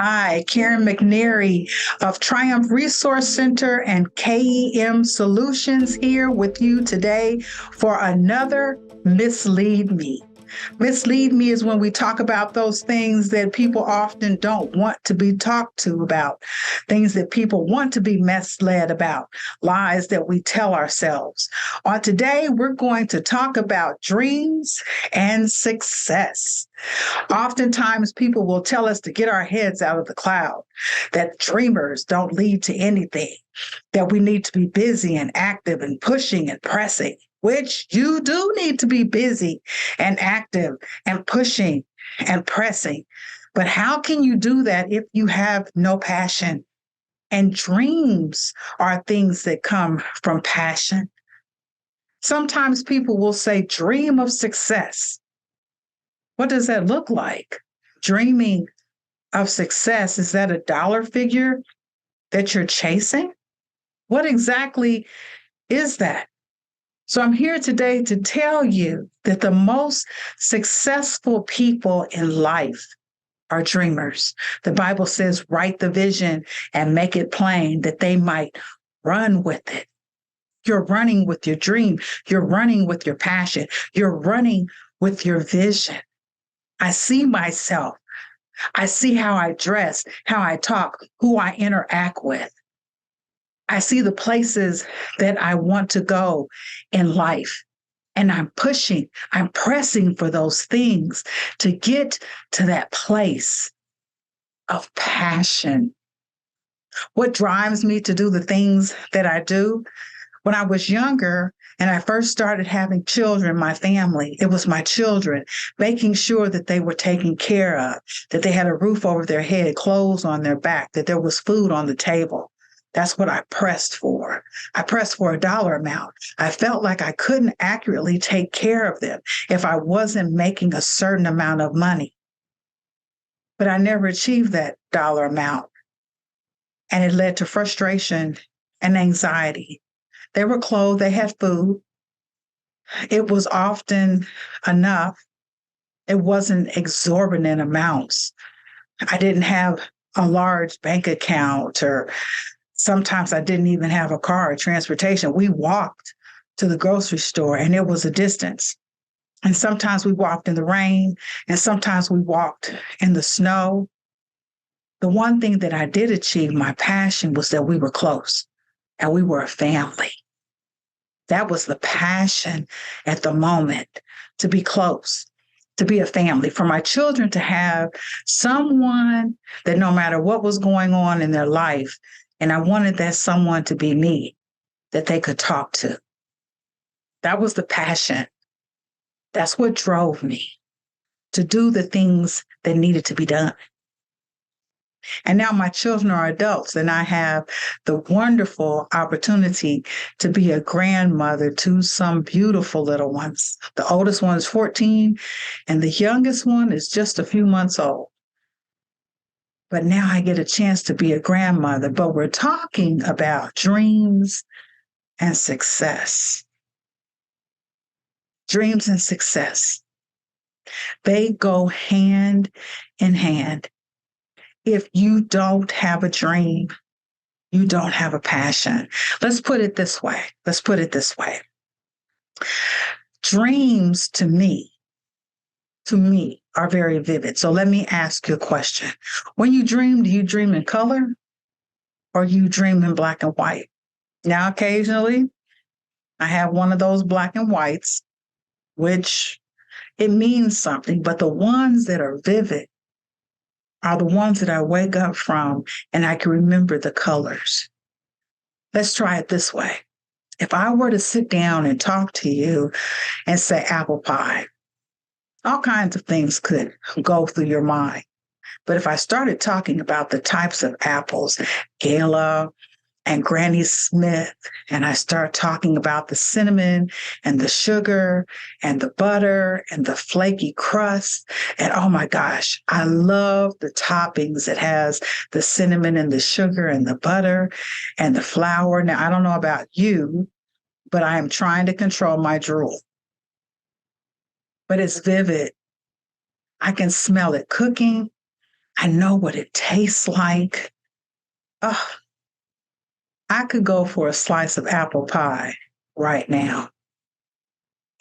Hi, Karen McNary of Triumph Resource Center and KEM Solutions here with you today for another MisLead Me. MisLead Me is when we talk about those things that people often don't want to be talked to about, things that people want to be misled about, lies that we tell ourselves. On today, we're going to talk about dreams and success. Oftentimes, people will tell us to get our heads out of the cloud, that dreamers don't lead to anything, that we need to be busy and active and pushing and pressing, which you do need to be busy and active and pushing and pressing. But how can you do that if you have no passion? And dreams are things that come from passion. Sometimes people will say, dream of success. What does that look like? Dreaming of success, is that a dollar figure that you're chasing? What exactly is that? So I'm here today to tell you that the most successful people in life are dreamers. The Bible says, write the vision and make it plain that they might run with it. You're running with your dream. You're running with your passion. You're running with your vision. I see myself. I see how I dress, how I talk, who I interact with. I see the places that I want to go in life. And I'm pushing, I'm pressing for those things to get to that place of passion. What drives me to do the things that I do? When I was younger and I first started having children, my family, it was my children, making sure that they were taken care of, that they had a roof over their head, clothes on their back, that there was food on the table. That's what I pressed for. I pressed for a dollar amount. I felt like I couldn't accurately take care of them if I wasn't making a certain amount of money. But I never achieved that dollar amount. And it led to frustration and anxiety. They were clothed, they had food. It was often enough. It wasn't exorbitant amounts. I didn't have a large bank account, or sometimes I didn't even have a car or transportation. We walked to the grocery store and it was a distance. And sometimes we walked in the rain and sometimes we walked in the snow. The one thing that I did achieve, my passion, was that we were close and we were a family. That was the passion at the moment, to be close, to be a family, for my children to have someone that no matter what was going on in their life, and I wanted that someone to be me, that they could talk to. That was the passion. That's what drove me to do the things that needed to be done. And now my children are adults, and I have the wonderful opportunity to be a grandmother to some beautiful little ones. The oldest one is 14, and the youngest one is just a few months old. But now I get a chance to be a grandmother, but we're talking about dreams and success. Dreams and success. They go hand in hand. If you don't have a dream, you don't have a passion. Let's put it this way. Dreams to me are very vivid. So let me ask you a question. When you dream, do you dream in color or you dream in black and white? Now, occasionally, I have one of those black and whites, which it means something, but the ones that are vivid are the ones that I wake up from and I can remember the colors. Let's try it this way. If I were to sit down and talk to you and say apple pie, all kinds of things could go through your mind. But if I started talking about the types of apples, Gala and Granny Smith, and I start talking about the cinnamon and the sugar and the butter and the flaky crust, and oh my gosh, I love the toppings. It has the cinnamon and the sugar and the butter and the flour. Now, I don't know about you, but I am trying to control my drool. But it's vivid. I can smell it cooking. I know what it tastes like. Oh, I could go for a slice of apple pie right now.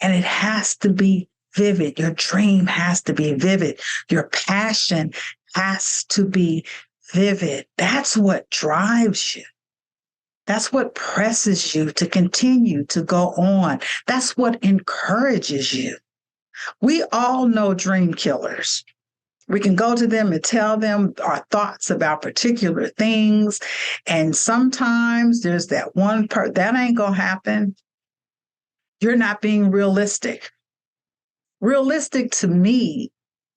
And it has to be vivid. Your dream has to be vivid. Your passion has to be vivid. That's what drives you. That's what presses you to continue to go on. That's what encourages you. We all know dream killers. We can go to them and tell them our thoughts about particular things. And sometimes there's that one part that ain't going to happen. You're not being realistic. Realistic to me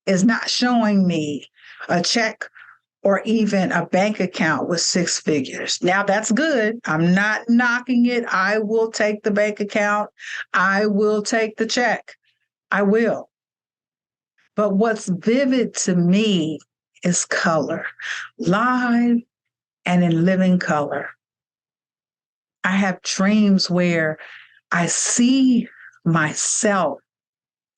is not showing me a check or even a bank account with six figures. Now that's good. I'm not knocking it. I will take the bank account. I will take the check. I will. But what's vivid to me is color, live and in living color. I have dreams where I see myself.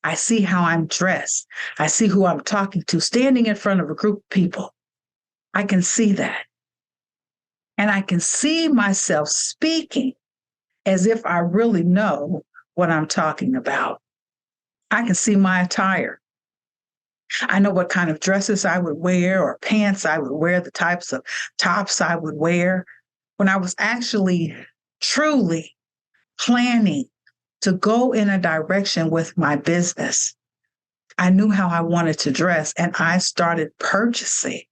I see how I'm dressed. I see who I'm talking to, standing in front of a group of people. I can see that. And I can see myself speaking as if I really know what I'm talking about. I can see my attire. I know what kind of dresses I would wear or pants I would wear, the types of tops I would wear. When I was actually truly planning to go in a direction with my business, I knew how I wanted to dress and I started purchasing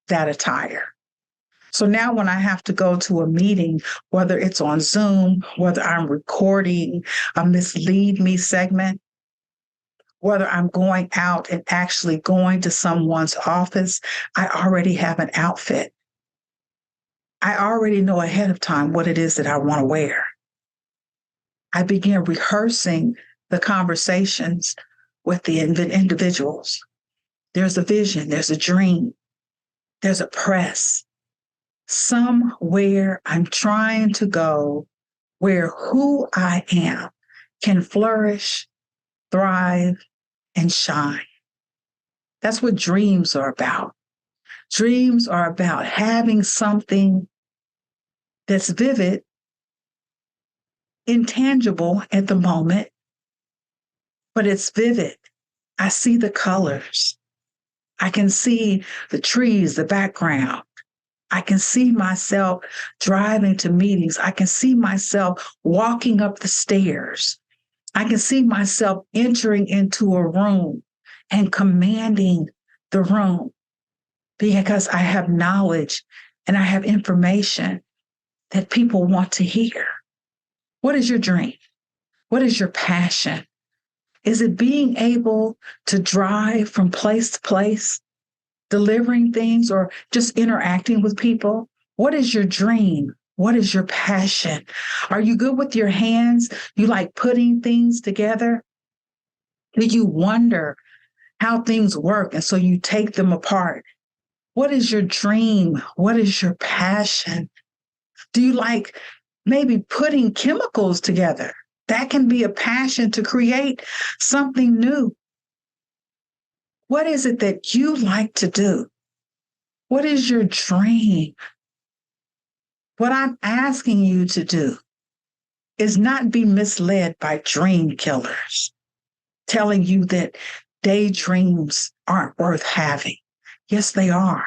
that attire. So now when I have to go to a meeting, whether it's on Zoom, whether I'm recording a MisLead Me segment, whether I'm going out and actually going to someone's office, I already have an outfit. I already know ahead of time what it is that I want to wear. I begin rehearsing the conversations with the individuals. There's a vision, there's a dream, there's a press. Somewhere I'm trying to go where who I am can flourish, thrive, and shine. That's what dreams are about. Dreams are about having something that's vivid, intangible at the moment, but it's vivid. I see the colors. I can see the trees, the background. I can see myself driving to meetings. I can see myself walking up the stairs. I can see myself entering into a room and commanding the room because I have knowledge and I have information that people want to hear. What is your dream? What is your passion? Is it being able to drive from place to place, delivering things, or just interacting with people? What is your dream? What is your passion? Are you good with your hands? You like putting things together? Do you wonder how things work and so you take them apart? What is your dream? What is your passion? Do you like maybe putting chemicals together? That can be a passion to create something new. What is it that you like to do? What is your dream? What I'm asking you to do is not be misled by dream killers telling you that daydreams aren't worth having. Yes, they are.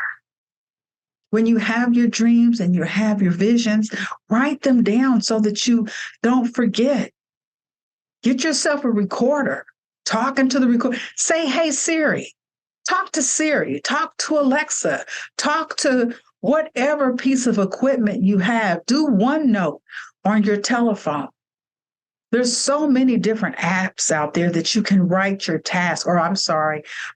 When you have your dreams and you have your visions, write them down so that you don't forget. Get yourself a recorder, talking to the recorder. Say, hey, Siri, talk to Siri, talk to Alexa, talk to whatever piece of equipment you have. Do OneNote on your telephone. There's so many different apps out there that you can write your task,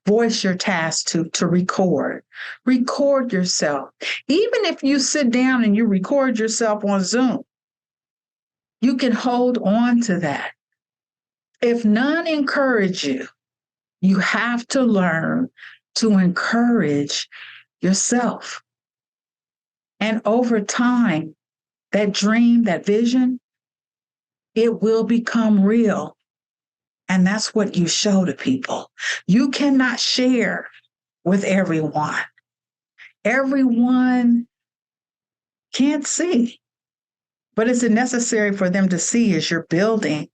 voice your task to record. Record yourself. Even if you sit down and you record yourself on Zoom, you can hold on to that. If none encourage you, you have to learn to encourage yourself. And over time, that dream, that vision, it will become real. And that's what you show to people. You cannot share with everyone. everyone can't see. But is it necessary for them to see as you're building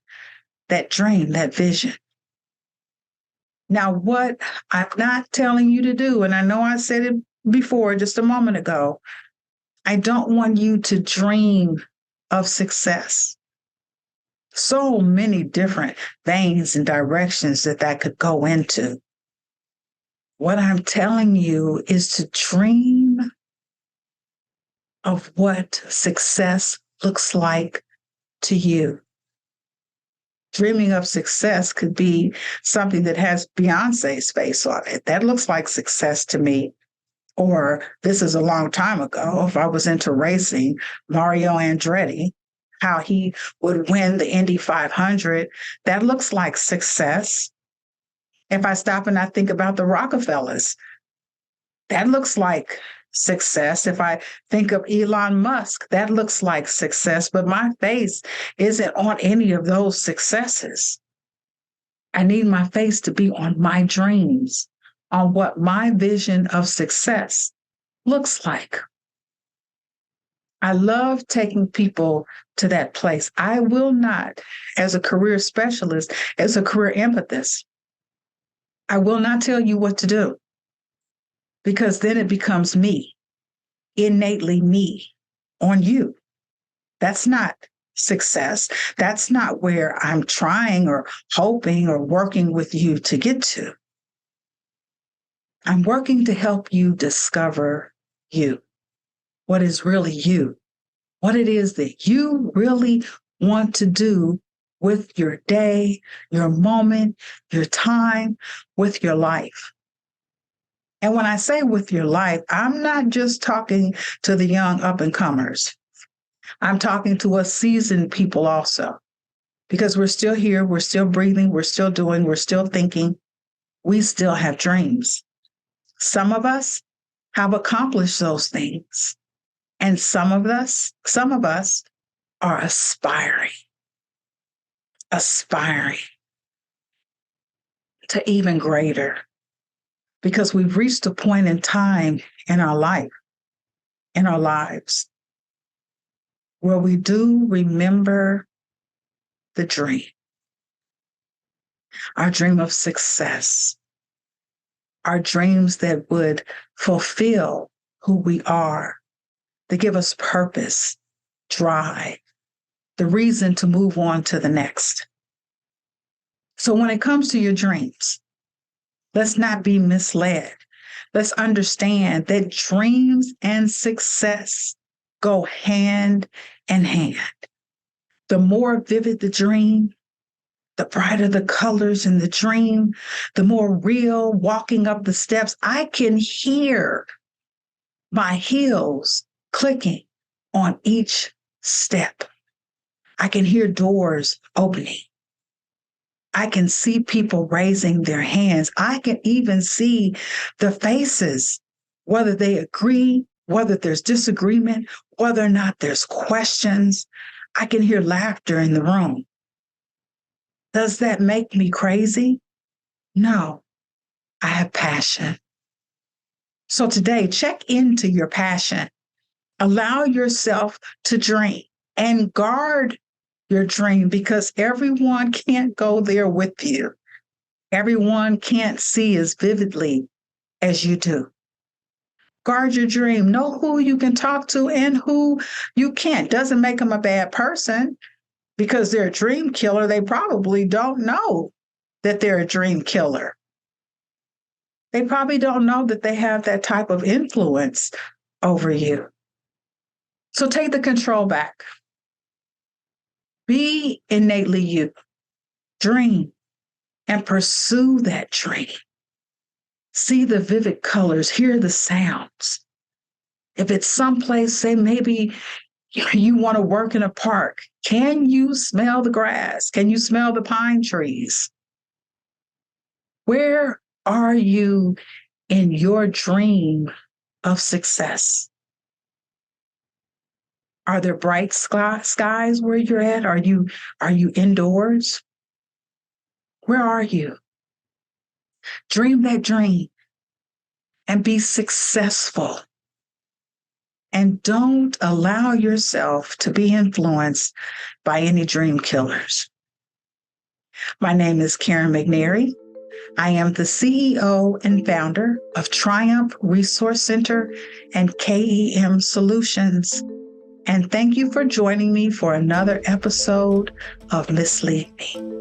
that dream, that vision? Now, what I'm not telling you to do, and I know I said it before just a moment ago, I don't want you to dream of success. So many different veins and directions that could go into. What I'm telling you is to dream of what success looks like to you. Dreaming of success could be something that has Beyonce's face on it. That looks like success to me. Or this is a long time ago, if I was into racing, Mario Andretti, how he would win the Indy 500, that looks like success. If I stop and I think about the Rockefellers, that looks like success. If I think of Elon Musk, that looks like success, but my face isn't on any of those successes. I need my face to be on my dreams, on what my vision of success looks like. I love taking people to that place. I will not, as a career specialist, as a career empathist, I will not tell you what to do, because then it becomes me, innately me on you. That's not success. That's not where I'm trying or hoping or working with you to get to. I'm working to help you discover you, what is really you, what it is that you really want to do with your day, your moment, your time, with your life. And when I say with your life, I'm not just talking to the young up and comers. I'm talking to us seasoned people also, because we're still here, we're still breathing, we're still doing, we're still thinking, we still have dreams. Some of us have accomplished those things, and some of us are aspiring to even greater, because we've reached a point in time in our life, in our lives, where we do remember the dream, our dream of success, our dreams that would fulfill who we are, that give us purpose, drive, the reason to move on to the next. So when it comes to your dreams, let's not be misled. Let's understand that dreams and success go hand in hand. The more vivid the dream, the brighter the colors in the dream, the more real walking up the steps. I can hear my heels clicking on each step. I can hear doors opening. I can see people raising their hands. I can even see the faces, whether they agree, whether there's disagreement, whether or not there's questions. I can hear laughter in the room. Does that make me crazy? No, I have passion. So today, check into your passion. Allow yourself to dream and guard your dream, because everyone can't go there with you. Everyone can't see as vividly as you do. Guard your dream. Know who you can talk to and who you can't. Doesn't make them a bad person. Because they're a dream killer, they probably don't know that they're a dream killer. They probably don't know that they have that type of influence over you. So take the control back. Be innately you. Dream and pursue that dream. See the vivid colors, hear the sounds. If it's someplace, say maybe you want to work in a park, can you smell the grass? Can you smell the pine trees? Where are you in your dream of success? Are there bright skies where you're at? Are you indoors? Where are you? Dream that dream and be successful and don't allow yourself to be influenced by any dream killers. My name is Karen McNary. I am the CEO and founder of Triumph Resource Center and KEM Solutions. And thank you for joining me for another episode of MisLead Me.